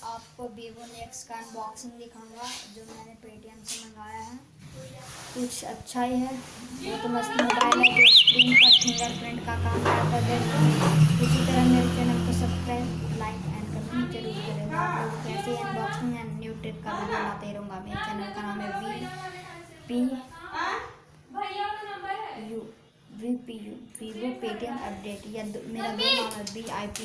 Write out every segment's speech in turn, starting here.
आपको Vivo next का unboxing दिखाऊंगा जो मैंने Paytm से मंगाया है। कुछ अच्छा ही है, बहुत मस्त मोबाइल है जो स्क्रीन पर फिंगरप्रिंट का काम करता है। इसी तरह मेरे चैनल को सब्सक्राइब, लाइक एंड कमेंट जरूर करेगा। तो कैसे अनबॉक्सिंग एंड न्यू ट्रिक का वीडियो लाते रहूँगा। मेरे चैनल का नाम है VPU वीवो Paytm अपडेट, या मेरा दो नाम है VIP।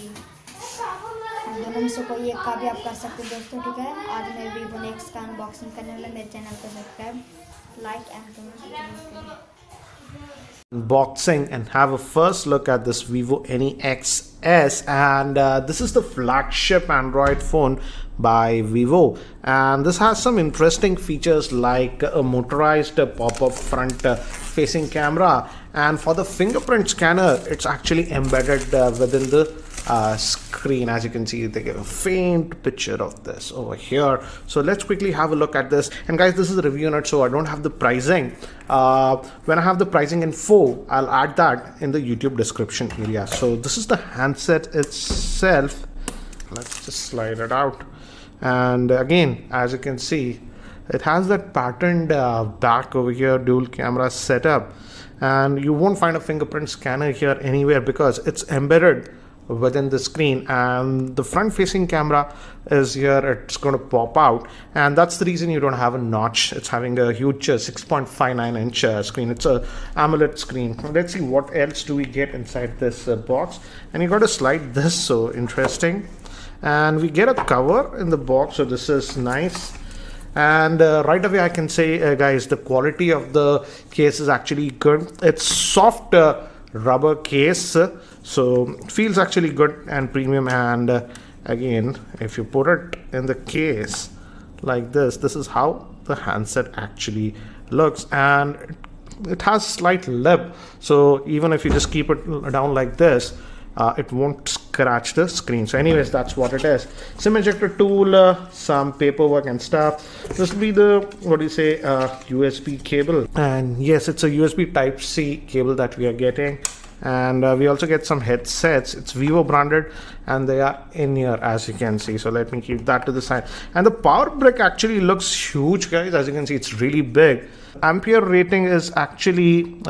दोनों में से कोई एक का भी आप कर सकते हो दोस्तों, ठीक है। आज मैं Vivo नेक्स्ट का अनबॉक्सिंग करने वाला। मेरे चैनल को subscribe, like and comment unboxing and have a first look at this Vivo NEXS, and this is the flagship Android phone by Vivo, and this has some interesting features like a motorized pop-up front facing camera, and for the fingerprint scanner it's actually embedded within the screen. As you can see, they give a faint picture of this over here. So let's quickly have a look at this. And guys, this is a review note, so I don't have the pricing. When I have the pricing info, I'll add that in the YouTube description area. So this is the handset itself. Let's just slide it out, and again, as you can see, it has that patterned back over here, dual camera setup, and you won't find a fingerprint scanner here anywhere because it's embedded within the screen. And the front facing camera is here, it's going to pop out, and that's the reason you don't have a notch. It's having a huge 6.59 inch screen. It's a AMOLED screen. Let's see what else do we get inside this box. And you got to slide this, so interesting. And we get a cover in the box, so this is nice. And right away I can say guys, the quality of the case is actually good. It's soft rubber case, so it feels actually good and premium. And again, if you put it in the case like this is how the handset actually looks. And it has slight lip, so even if you just keep it down like this, it won't scratch the screen. So anyways, that's what it is. SIM ejector tool, some paperwork and stuff. This will be the USB cable, and yes, it's a USB type C cable that we are getting. And we also get some headsets. It's Vivo branded, and they are in here, as you can see. So let me keep that to the side. And the power brick actually looks huge, guys. As you can see, it's really big. Ampere rating is actually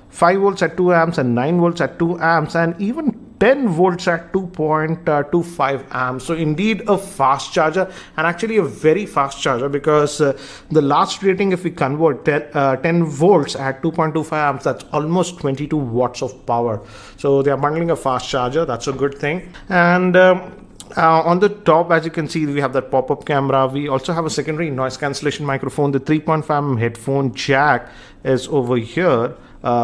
5 volts at 2 amps and 9 volts at 2 amps and even 10 volts at 2.25 amps. So indeed a fast charger, and actually a very fast charger, because the last rating, if we convert 10 volts at 2.25 amps, that's almost 22 watts of power. So they are bundling a fast charger. That's a good thing. And on the top, as you can see, we have that pop-up camera. We also have a secondary noise cancellation microphone. The 3.5mm headphone jack is over here.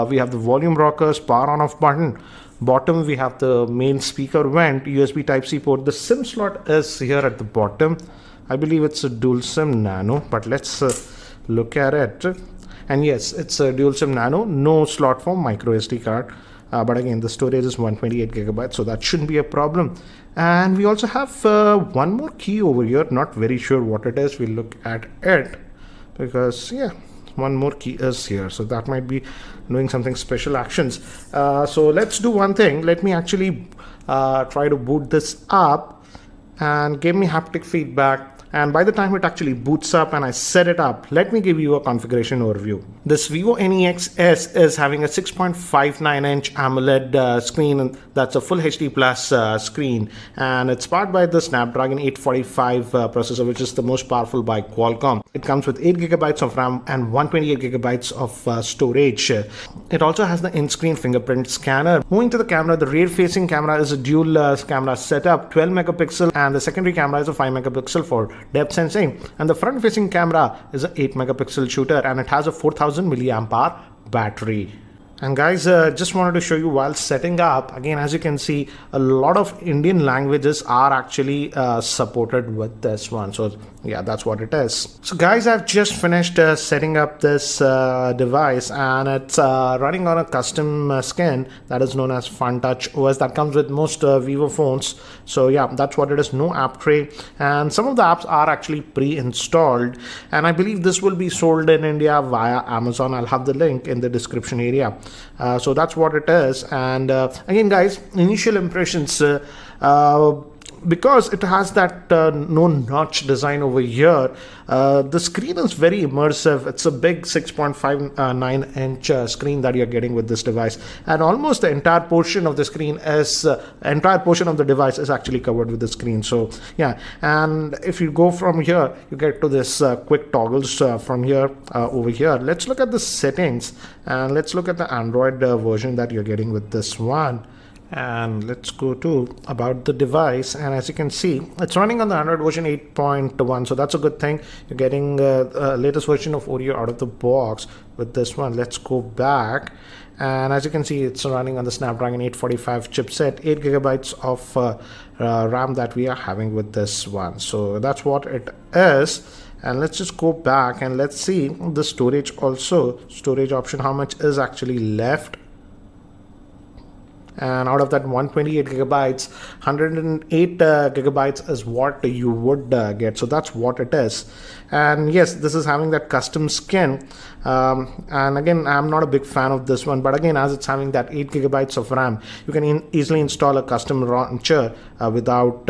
We have the volume rockers, power on off button. Bottom we have the main speaker vent, USB type C port. The SIM slot is here at the bottom. I believe it's a dual SIM nano, but let's look at it. And yes, it's a dual SIM nano, no slot for micro SD card. But again, the storage is 128 gigabytes, so that shouldn't be a problem. And we also have one more key over here. Not very sure what it is. We'll look at it, because yeah, one more key is here, so that might be doing something special actions. So let's do one thing. Let me actually try to boot this up and give me haptic feedback. And by the time it actually boots up and I set it up, let me give you a configuration overview. This Vivo NEXS is having a 6.59 inch AMOLED screen, and that's a full HD plus screen, and it's powered by the Snapdragon 845 processor, which is the most powerful by Qualcomm. It comes with 8 gigabytes of RAM and 128 gigabytes of storage. It also has the in-screen fingerprint scanner. Moving to the camera, the rear-facing camera is a dual camera setup, 12 megapixel, and the secondary camera is a 5 megapixel for depth sensing, and the front facing camera is an 8 megapixel shooter, and it has a 4000 milliamp hour battery. And guys, just wanted to show you while setting up, again, as you can see, a lot of Indian languages are actually supported with this one. So yeah, that's what it is. So guys, I've just finished setting up this device, and it's running on a custom skin that is known as FunTouch OS that comes with most Vivo phones. So yeah, that's what it is. No app tray, and some of the apps are actually pre-installed, and I believe this will be sold in India via Amazon. I'll have the link in the description area. So that's what it is. And again, guys, initial impressions, because it has that no notch design over here, the screen is very immersive. It's a big 6.59 inch screen that you're getting with this device, and almost the entire portion of the screen is entire portion of the device is actually covered with the screen. So yeah, and if you go from here, you get to this quick toggles from here over here. Let's look at the settings, and let's look at the Android version that you're getting with this one. And let's go to about the device, and as you can see, it's running on the Android version 8.1, so that's a good thing. You're getting latest version of Oreo out of the box with this one. Let's go back, and as you can see, it's running on the Snapdragon 845 chipset, 8 gigabytes of RAM that we are having with this one. So that's what it is. And let's just go back and let's see the storage also, storage option, how much is actually left. And out of that 128 gigabytes, 108 gigabytes is what you would get. So that's what it is. And yes, this is having that custom skin. And again, I'm not a big fan of this one, but again, as it's having that 8 gigabytes of RAM, you can easily install a custom launcher without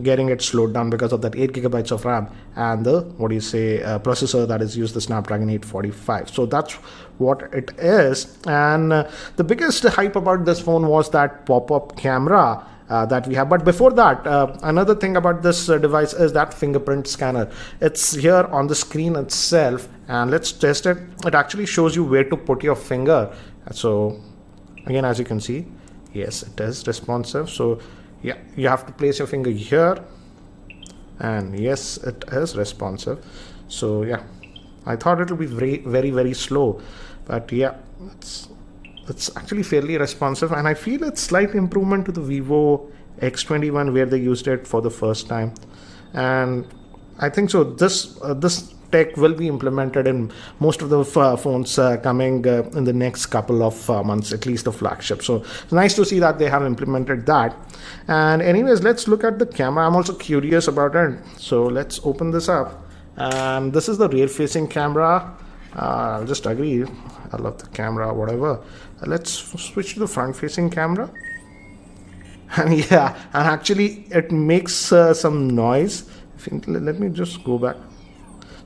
getting it slowed down because of that 8 gigabytes of RAM and the processor that is used, the Snapdragon 845. So that's what it is. And the biggest hype about this phone was that pop-up camera that we have. But before that, another thing about this device is that fingerprint scanner. It's here on the screen itself, and let's test it. It actually shows you where to put your finger. So again, as you can see, yes, it is responsive. So yeah, you have to place your finger here, and yes, it is responsive. So yeah, I thought it will be very slow, but yeah, it's actually fairly responsive, and I feel it's slight improvement to the Vivo X21 where they used it for the first time. And I think so this tech will be implemented in most of the phones coming in the next couple of months, at least the flagship. So it's nice to see that they have implemented that. And anyways, let's look at the camera. I'm also curious about it, so let's open this up. And this is the rear facing camera. I'll just agree, I love the camera, whatever. Let's switch to the front facing camera. And yeah, and actually it makes some noise. Let me just go back.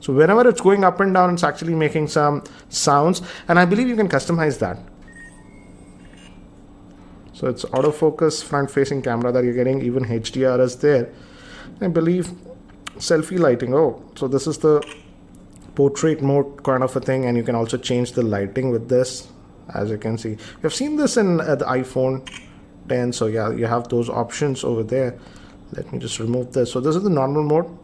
So whenever it's going up and down, it's actually making some sounds, and I believe you can customize that. So it's autofocus front facing camera that you're getting, even HDR is there. I believe selfie lighting. Oh, so this is the portrait mode kind of a thing, and you can also change the lighting with this. As you can see, you've seen this in the iPhone 10. So yeah, you have those options over there. Let me just remove this. So this is the normal mode.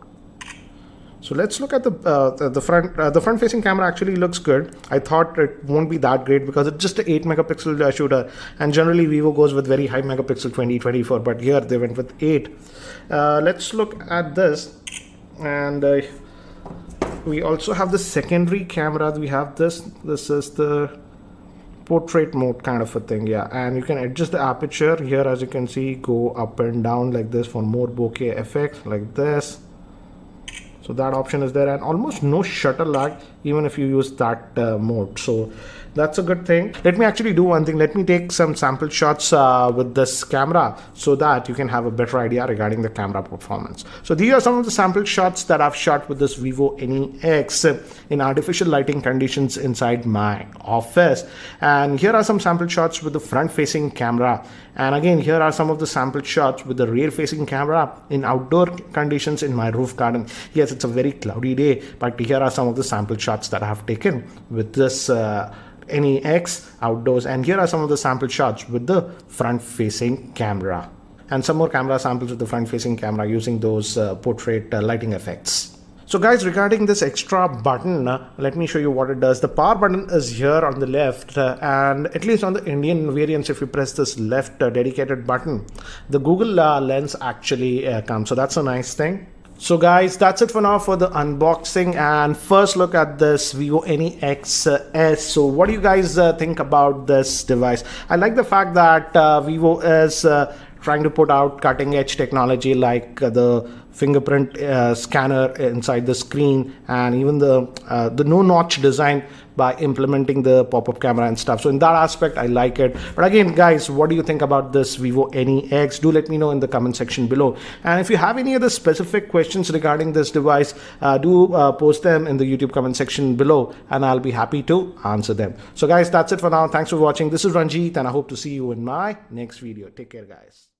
So let's look at the front facing camera. Actually looks good. I thought it won't be that great because it's just an 8 megapixel shooter, and generally Vivo goes with very high megapixel 20, 24, but here they went with 8. Let's look at this, and we also have the secondary camera. We have this is the portrait mode kind of a thing. Yeah, and you can adjust the aperture here, as you can see, go up and down like this for more bokeh effect like this. So that option is there, and almost no shutter lag even if you use that mode. So that's a good thing. Let me actually do one thing. Let me take some sample shots with this camera so that you can have a better idea regarding the camera performance. So these are some of the sample shots that I've shot with this Vivo NEX in artificial lighting conditions inside my office. And here are some sample shots with the front facing camera. And again, here are some of the sample shots with the rear facing camera in outdoor conditions in my roof garden. Yes, it's a very cloudy day, but here are some of the sample shots that I have taken with this NEX outdoors, and here are some of the sample shots with the front facing camera, and some more camera samples with the front facing camera using those portrait lighting effects. So guys, regarding this extra button, let me show you what it does. The power button is here on the left, and at least on the Indian variants, if you press this left dedicated button, the Google Lens actually comes. So that's a nice thing. So guys, that's it for now for the unboxing and first look at this Vivo NEX S. So what do you guys think about this device? I like the fact that Vivo is trying to put out cutting edge technology like the fingerprint scanner inside the screen, and even the no notch design by implementing the pop-up camera and stuff. So in that aspect, I like it. But again, guys, what do you think about this Vivo NEX? Do let me know in the comment section below. And if you have any other specific questions regarding this device, do post them in the YouTube comment section below, and I'll be happy to answer them. So guys, that's it for now. Thanks for watching. This is Ranjit, and I hope to see you in my next video. Take care, guys.